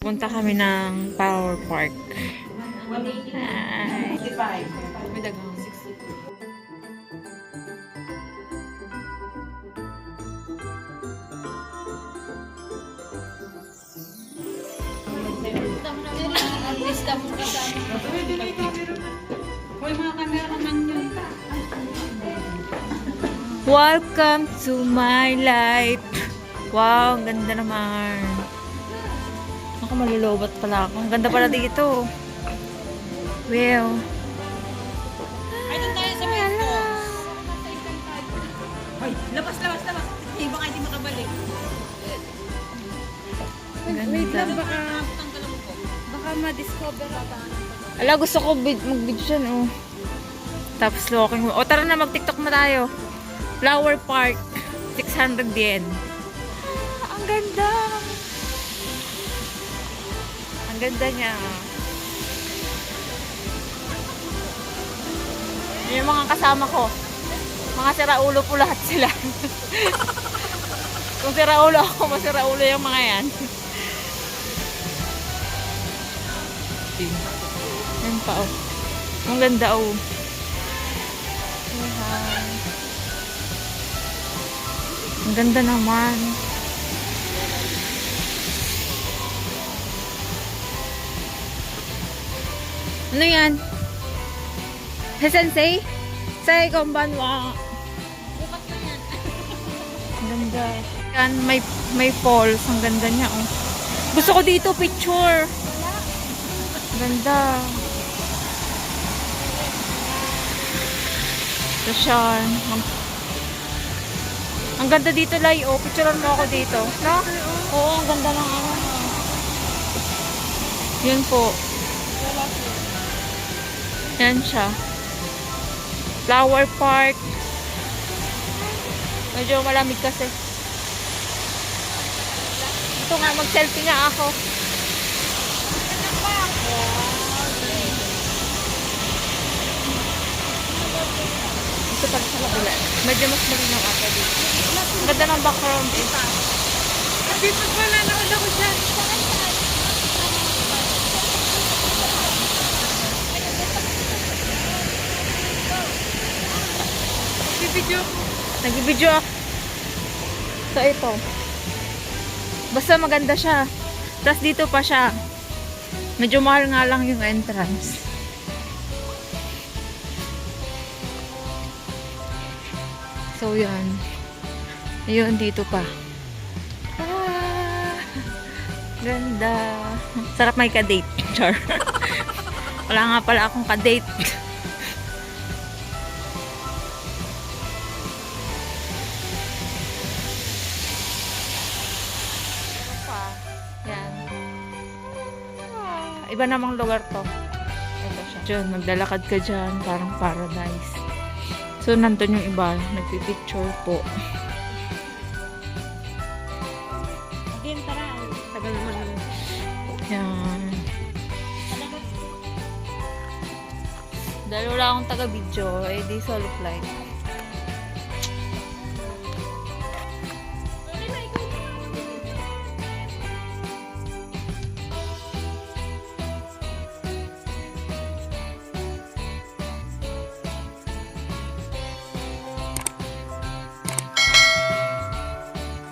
Punta kami ng Power Park. Hi. 65. May dagang. Pwede na yung camera. Hoy, mga cameraman yun. Welcome to my life. Wow, ang ganda naman. Ako malulobat pala ako. Ang ganda pala dito. Wow. Ay, doon tayo sa Mexico. Hoy, labas. Hindi, baka hindi makabalik. Wait lang, Baka ma-discover ata. Ala, gusto ko mag-video dyan, oh. Tapos walking. O, tara na, mag-tiktok na tayo. Flower Park. 600 yen. Ah, ang ganda. Ang ganda niya. Yung mga kasama ko. Mga siraulo po lahat sila. Kung siraulo ako, masiraulo yung mga yan. Yan pa, oh. Ang ganda, oh. Hi. Ang ganda naman. Ano yan? Hey, sensei? Say, konbanwa. Bukas na yan. Ang ganda. Yan, may falls. Ang ganda niya, oh. Gusto ko dito, picture. Ganda. Tapos yan. Ang ganda dito, Lai. Oh, picturean mo ako dito. No? Oo, ang ganda ng ano. Yun po. Yan siya. Flower Park. Medyo malamig kasi. Ito nga, mag-selfie nga ako. Ito pala sa kabila. Medyo mas malinaw ata dito. Ang ganda ng background eh. Dito pala, naon ako dyan. Video ko. Nag-video ako. So, ito. Basta maganda siya. Tapos dito pa siya. Medyo mahal nga lang yung entrance. So, yan. Ayun, dito pa. Ah, ganda. Sarap may ka-date. Char. Wala nga pala akong ka-date. Yan. Iba namang lugar to. Ito siya. Diyan, maglalakad ka dyan. Parang paradise. So, nandun yung iba. Nagpipicture po. Again, tara. Tagal naman naman. Yan. Dahil wala akong taga-video, eh di solo flight.